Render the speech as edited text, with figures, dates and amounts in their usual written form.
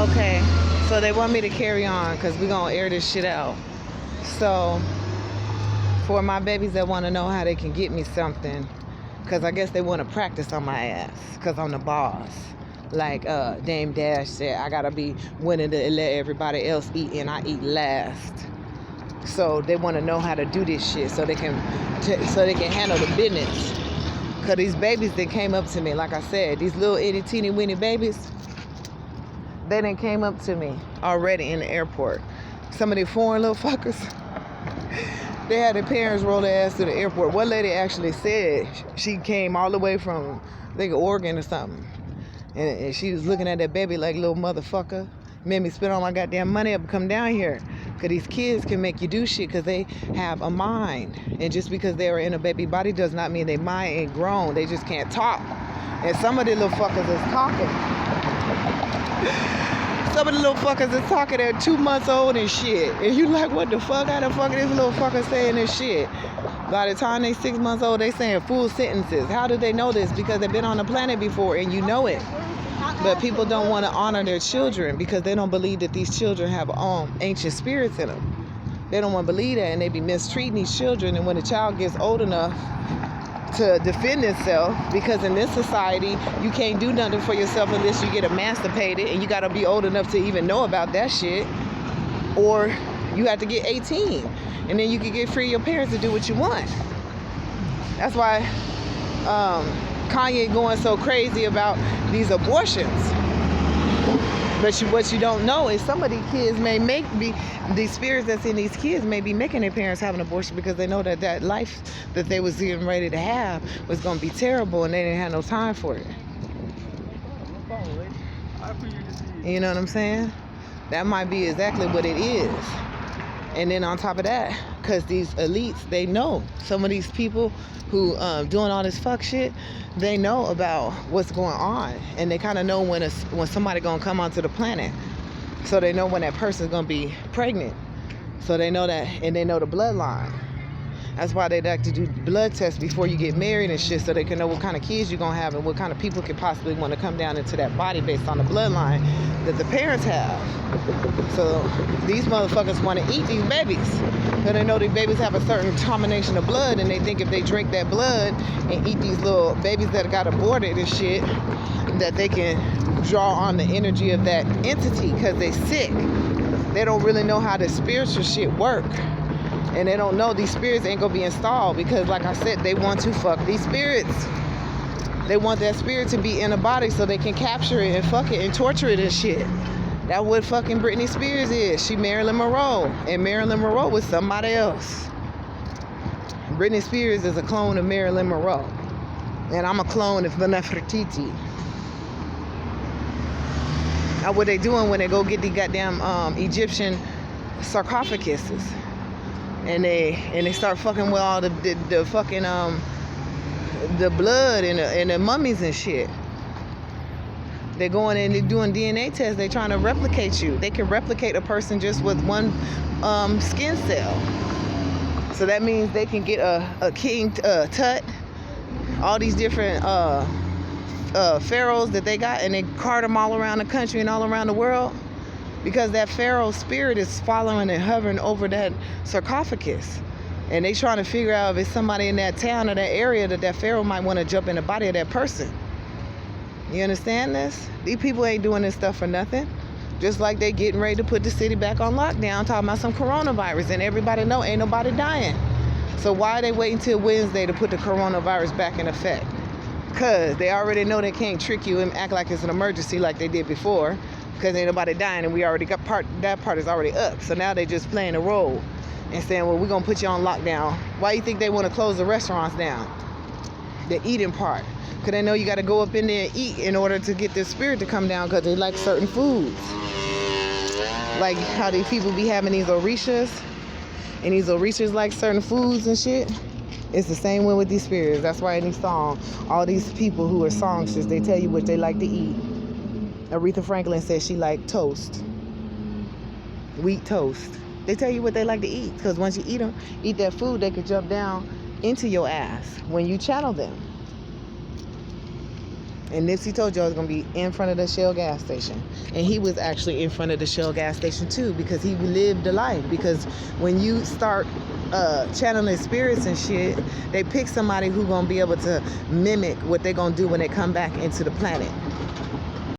Okay, so they want me to carry on because we're going to air this shit out. So, for my babies that want to know how they can get me something, because I guess they want to practice on my ass because I'm the boss. Like Dame Dash said, I got to be winning to let everybody else eat and I eat last. So they want to know how to do this shit so they can handle the business. Because these babies that came up to me, like I said, these little itty teeny weeny babies, they done came up to me already in the airport. Some of the foreign little fuckers, they had their parents roll their ass to the airport. One lady actually said she came all the way from, I think, Oregon or something. And she was looking at that baby like, little motherfucker. Made me spend all my goddamn money up and come down here. Because these kids can make you do shit because they have a mind. And just because they are in a baby body does not mean their mind ain't grown. They just can't talk. And some of the little fuckers is talking. Some of the little fuckers is talking at 2 months old and shit. And you like, what the fuck? How the fuck is this little fucker saying this shit? By the time they 6 months old, they saying full sentences. How do they know this? Because they've been on the planet before and you know it. But people don't want to honor their children because they don't believe that these children have ancient spirits in them. They don't want to believe that, and they be mistreating these children. And when a child gets old enough to defend itself, because in this society you can't do nothing for yourself unless you get emancipated, and you got to be old enough to even know about that shit, or you have to get 18 and then you can get free of your parents to do what you want. That's why Kanye going so crazy about these abortions. But what you don't know is some of these kids these spirits that's in these kids may be making their parents have an abortion because they know that life that they was getting ready to have was going to be terrible and they didn't have no time for it. You know what I'm saying? That might be exactly what it is. And then on top of that, because these elites, they know. Some of these people who doing all this fuck shit, they know about what's going on. And they kind of know when somebody going to come onto the planet. So they know when that person's going to be pregnant. So they know that, and they know the bloodline. That's why they like to do blood tests before you get married and shit, so they can know what kind of kids you're going to have and what kind of people could possibly want to come down into that body based on the bloodline that the parents have. So these motherfuckers want to eat these babies because they know these babies have a certain combination of blood, and they think if they drink that blood and eat these little babies that got aborted and shit, that they can draw on the energy of that entity because they sick. They don't really know how the spiritual shit work. And they don't know these spirits ain't gonna be installed because, like I said, they want to fuck these spirits. They want that spirit to be in a body so they can capture it and fuck it and torture it and shit. That's what fucking Britney Spears is. She Marilyn Monroe, and Marilyn Monroe was somebody else. Britney Spears is a clone of Marilyn Monroe, and I'm a clone of Nefertiti. Now, what they doing when they go get the goddamn Egyptian sarcophaguses? And they start fucking with all the fucking the blood and the mummies and shit. They're going and they're doing DNA tests. They're trying to replicate you. They can replicate a person just with one skin cell. So that means they can get a king Tut, all these different pharaohs that they got, and they cart them all around the country and all around the world. Because that pharaoh spirit is following and hovering over that sarcophagus. And they trying to figure out if it's somebody in that town or that area that pharaoh might want to jump in the body of that person. You understand this? These people ain't doing this stuff for nothing. Just like they getting ready to put the city back on lockdown, talking about some coronavirus, and everybody know ain't nobody dying. So why are they waiting till Wednesday to put the coronavirus back in effect? Because they already know they can't trick you and act like it's an emergency like they did before. Because ain't nobody dying, and we already got that part is already up. So now they just playing a role and saying, well, we're going to put you on lockdown. Why you think they want to close the restaurants down? The eating part. Because they know you got to go up in there and eat in order to get this spirit to come down because they like certain foods. Like how these people be having these orishas, and these orishas like certain foods and shit. It's the same way with these spirits. That's why in these songs, all these people who are songsters, they tell you what they like to eat. Aretha Franklin says she like toast, wheat toast. They tell you what they like to eat because once you eat that food, they could jump down into your ass when you channel them. And Nipsey told you I was going to be in front of the Shell gas station. And he was actually in front of the Shell gas station too, because he lived the life. Because when you start channeling spirits and shit, they pick somebody who's going to be able to mimic what they're going to do when they come back into the planet.